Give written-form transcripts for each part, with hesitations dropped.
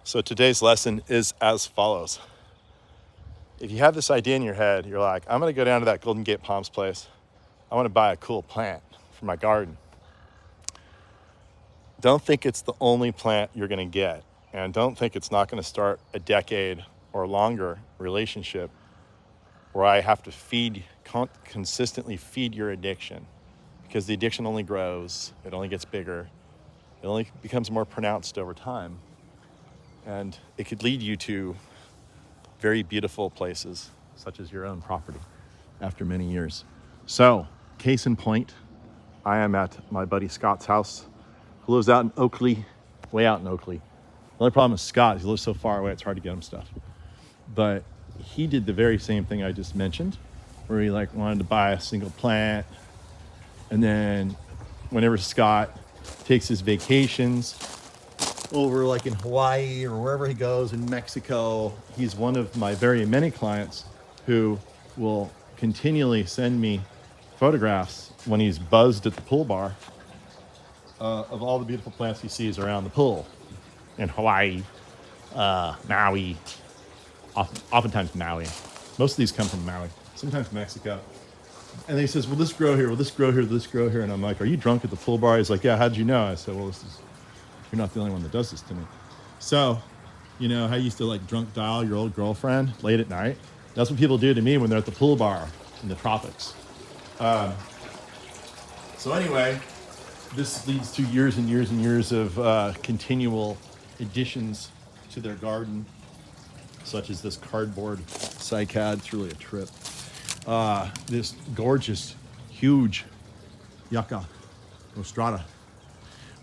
So today's lesson is as follows. If you have this idea in your head, you're like, I'm going to go down to that Golden Gate Palms place. I want to buy a cool plant for my garden. Don't think it's the only plant you're going to get. And don't think it's not going to start a decade or longer relationship where I have to consistently feed your addiction, because the addiction only grows. It only gets bigger. It only becomes more pronounced over time. And it could lead you to very beautiful places, such as your own property, after many years. So, case in point, I am at my buddy Scott's house, who lives out in Oakley, way out in Oakley. The only problem with Scott is he lives so far away, it's hard to get him stuff. But he did the very same thing I just mentioned, where he wanted to buy a single plant. And then whenever Scott takes his vacations over in Hawaii or wherever he goes, in Mexico, he's one of my very many clients who will continually send me photographs when he's buzzed at the pool bar of all the beautiful plants he sees around the pool in Hawaii, Maui, oftentimes Maui. Most of these come from Maui, sometimes Mexico. And he says, will this grow here? Will this grow here? Will this grow here? And I'm like, are you drunk at the pool bar? He's like, yeah, how did you know? I said, well, you're not the only one that does this to me. So, you know how you used to drunk dial your old girlfriend late at night? That's what people do to me when they're at the pool bar in the tropics. So anyway, this leads to years and years and years of continual additions to their garden, such as this cardboard cycad. It's really a trip. This gorgeous, huge yucca rostrata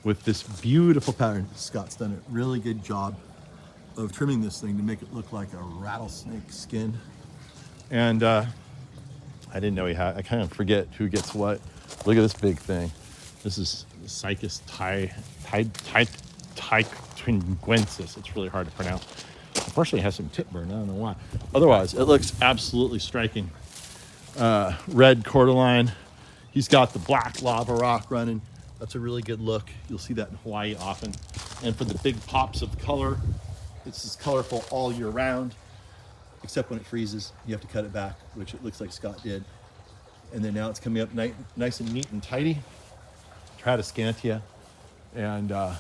with this beautiful pattern. Scott's done a really good job of trimming this thing to make it look like a rattlesnake skin. And I didn't know he had, I kind of forget who gets what. Look at this big thing. This is Cycas twinguensis. It's really hard to pronounce. Unfortunately, it has some tip burn. I don't know why. Otherwise, it looks absolutely striking. Red cordyline. He's got the black lava rock running. That's a really good look. You'll see that in Hawaii often. And for the big pops of color, it's just colorful all year round, except when it freezes. You have to cut it back, which it looks like Scott did. And then now it's coming up nice and neat and tidy. Tradescantia. And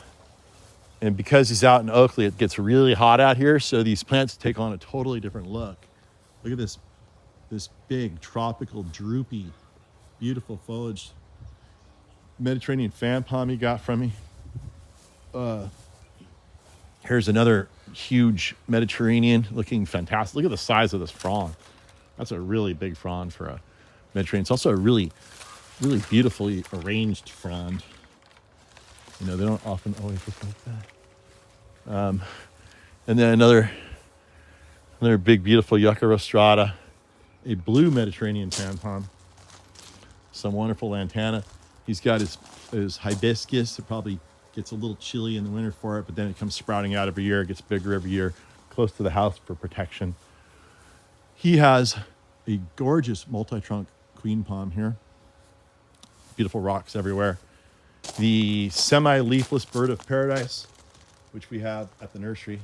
because he's out in Oakley, it gets really hot out here, so these plants take on a totally different look. Look at this big, tropical, droopy, beautiful foliage. Mediterranean fan palm he got from me. Here's another huge Mediterranean looking fantastic. Look at the size of this frond. That's a really big frond for a Mediterranean. It's also a really, really beautifully arranged frond. You know, they don't often always look like that. And then another big, beautiful Yucca rostrata, a blue Mediterranean fan palm, some wonderful lantana. He's got his hibiscus. It probably gets a little chilly in the winter for it, but then it comes sprouting out every year. It gets bigger every year, close to the house for protection. He has a gorgeous multi-trunk queen palm here. Beautiful rocks everywhere. The semi-leafless bird of paradise, which we have at the nursery.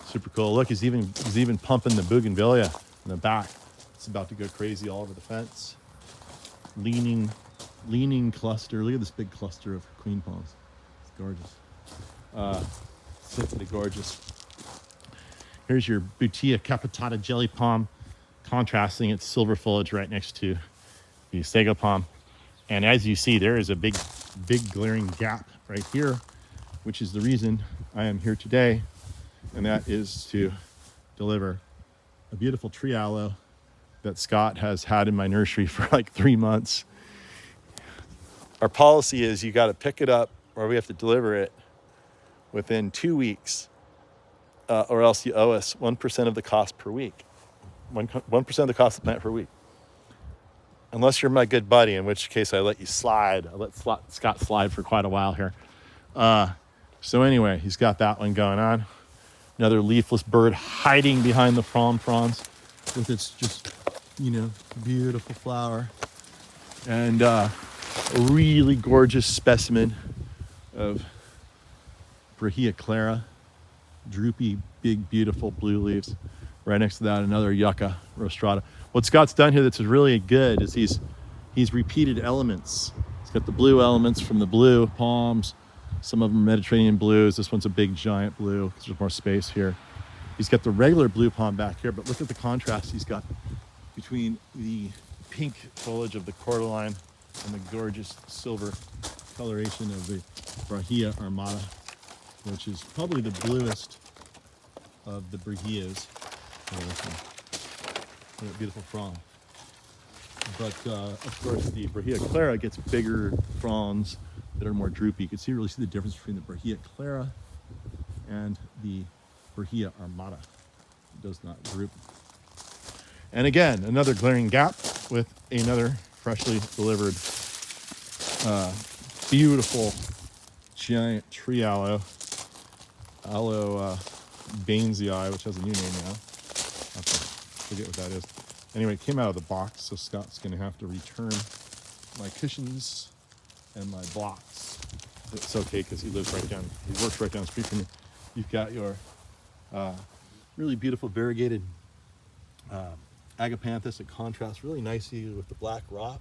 Super cool. Look, he's even pumping the bougainvillea in the back. It's about to go crazy all over the fence. Leaning cluster. Look at this big cluster of queen palms. It's gorgeous. Simply gorgeous. Here's your Butea capitata jelly palm, contrasting its silver foliage right next to the sago palm. And as you see, there is a big glaring gap right here, which is the reason I am here today. And that is to deliver a beautiful tree aloe that Scott has had in my nursery for 3 months. Our policy is you got to pick it up, or we have to deliver it within 2 weeks, or else you owe us 1% of the cost per week. 1% of the cost of the plant per week. Unless you're my good buddy, in which case I let you slide. I let Scott slide for quite a while here. So anyway, he's got that one going on. Another leafless bird hiding behind the fronds with its just, beautiful flower. And a really gorgeous specimen of Brahea clara. droopy, big, beautiful blue leaves. Right next to that, another Yucca rostrata. What Scott's done here that's really good is he's repeated elements. He's got the blue elements from the blue palms. Some of them are Mediterranean blues. This one's a big giant blue because there's more space here. He's got the regular blue palm back here, but look at the contrast he's got between the pink foliage of the cordyline and the gorgeous silver coloration of the Brahia armata, which is probably the bluest of the Brahias. Look at that beautiful frond. But of course, the Brahia clara gets bigger fronds that are more droopy. You can really see the difference between the Brahia clara and the Brahia armata. It does not droop. And again, another glaring gap with another freshly delivered beautiful giant tree aloe. Aloe Bainesii, which has a new name now. I forget what that is. Anyway, it came out of the box, so Scott's going to have to return my cushions and my blocks. It's okay because he works right down the street from me. You've got your really beautiful variegated agapanthus. It contrasts really nicely with the black rock.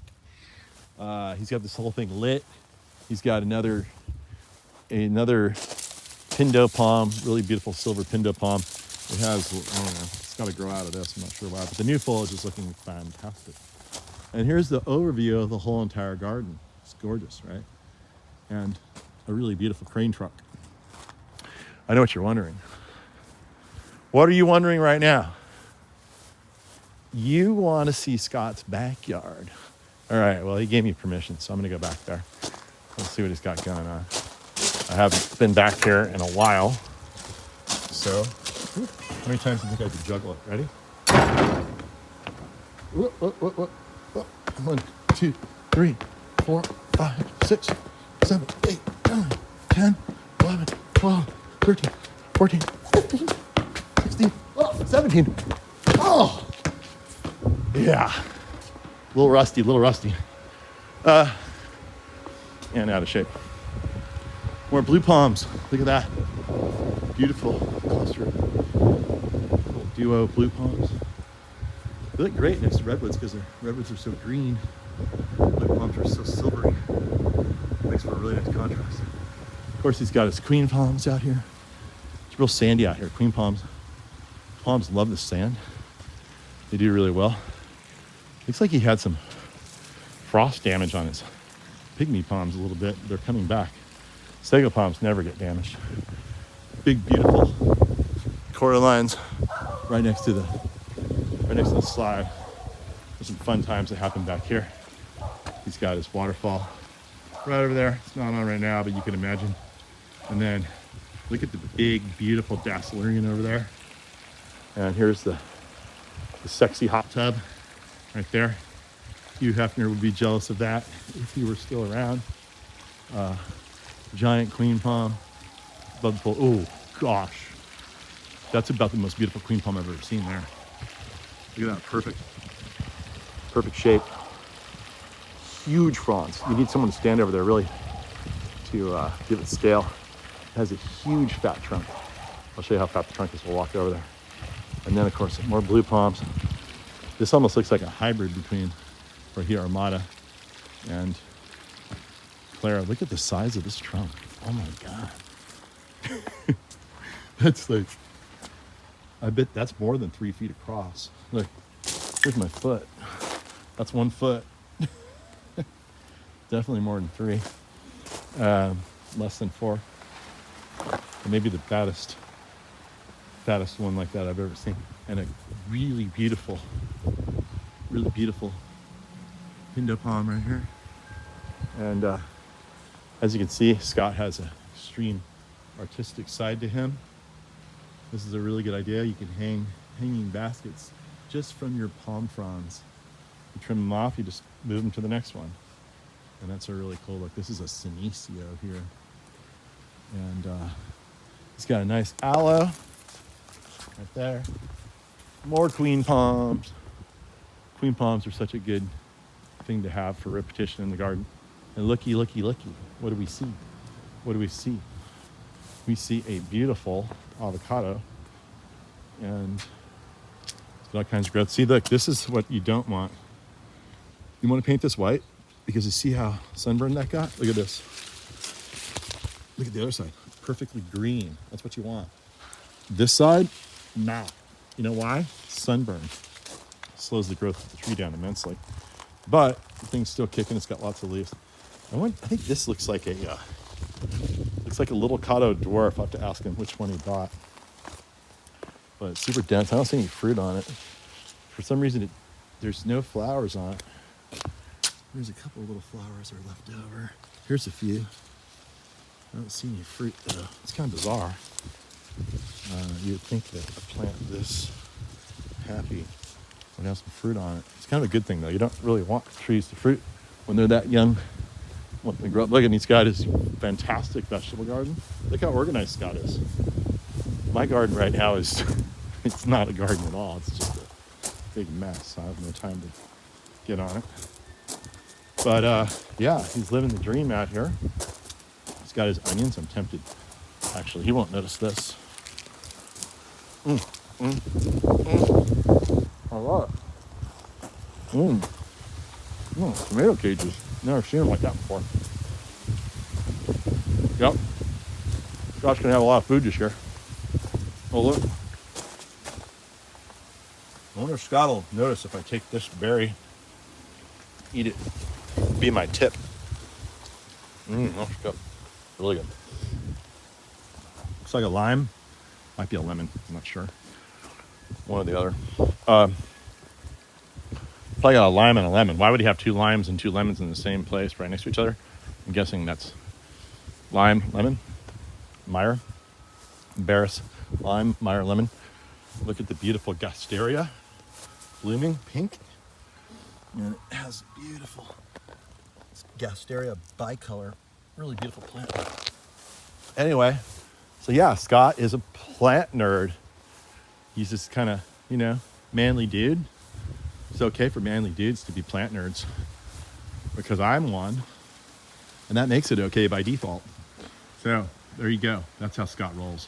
He's got this whole thing lit. He's got another Pindo palm, really beautiful silver Pindo palm. It has, I don't know, it's got to grow out of this. I'm not sure why, but the new foliage is looking fantastic. And here's the overview of the whole entire garden. It's gorgeous, right? And a really beautiful crane truck. I know what you're wondering. What are you wondering right now? You want to see Scott's backyard. All right, well, he gave me permission, so I'm going to go back there. Let's see what he's got going on. I haven't been back here in a while. So, how many times do you think I could juggle it? Ready? 1, 2, 3, 4, 5, 6, 7, 8, 9, 10, 11, 12, 13, 14, 15, 16, 17. Oh! Yeah. A little rusty. And out of shape. More blue palms. Look at that. Beautiful cluster of little duo blue palms. They look great next to redwoods because the redwoods are so green. Blue palms are so silvery. Makes for a really nice contrast. Of course, he's got his queen palms out here. It's real sandy out here. Queen palms. Palms love the sand. They do really well. Looks like he had some frost damage on his pygmy palms a little bit. They're coming back. Sago palms never get damaged. Big, beautiful cordylines right next to the slide. There's some fun times that happen back here. He's got his waterfall right over there. It's not on right now, but you can imagine. And then look at the big, beautiful Dasylirion over there. And here's the sexy hot tub right there. Hugh Hefner would be jealous of that if he were still around. Giant queen palm. Oh gosh, that's about the most beautiful queen palm I've ever seen there. Look at that, perfect shape. Huge fronds. You need someone to stand over there really to give it scale. It has a huge fat trunk. I'll show you how fat the trunk is. We'll walk over there. And then of course more blue palms. This almost looks like a hybrid between Brahia armata and Clara. Look at the size of this trunk. Oh my God. That's like, I bet that's more than 3 feet across. Look, here's my foot. That's 1 foot. Definitely more than 3. Less than 4. And maybe the fattest one like that I've ever seen. And a really beautiful Pindo palm right here. And as you can see, Scott has an extreme artistic side to him. This is a really good idea. You can hang hanging baskets just from your palm fronds. You trim them off, you just move them to the next one. And that's a really cool look. This is a Senecio here. And he's got a nice aloe right there. More queen palms. Queen palms are such a good thing to have for repetition in the garden. And looky. What do we see? we see a beautiful avocado, and it's got all kinds of growth. See, look, this is what you don't want. You want to paint this white because you see how sunburned that got? Look at this. Look at the other side. Perfectly green. That's what you want. This side, nah. You know why? Sunburn. Slows the growth of the tree down immensely. But the thing's still kicking. It's got lots of leaves. I think this looks like a little Kato dwarf. I'll have to ask him which one he bought. But it's super dense. I don't see any fruit on it. For some reason, there's no flowers on it. There's a couple of little flowers that are left over. Here's a few. I don't see any fruit though. It's kind of bizarre. You would think that a plant this happy would have some fruit on it. It's kind of a good thing though. You don't really want trees to fruit when they're that young. When they grow up. Look, and he's got his fantastic vegetable garden. Look how organized Scott is. My garden right now is, it's not a garden at all. It's just a big mess. I have no time to get on it. But yeah, he's living the dream out here. He's got his onions. I'm tempted. Actually, he won't notice this. I love it. Tomato cages. Never seen them like that before. Yep. Scott's gonna have a lot of food this year. Oh look. I wonder if Scott will notice if I take this berry, eat it, be my tip. That's good. Really good. Looks like a lime. Might be a lemon. I'm not sure. One or the other. Probably got a lime and a lemon. Why would he have two limes and two lemons in the same place right next to each other? I'm guessing that's lime, lemon, Meyer, Barris, lime, Meyer, lemon. Look at the beautiful Gasteria, blooming pink. And it has beautiful Gasteria bicolor, really beautiful plant. Anyway, so yeah, Scott is a plant nerd. He's this kind of, manly dude. It's okay for manly dudes to be plant nerds because I'm one, and that makes it okay by default. So there you go. That's how Scott rolls.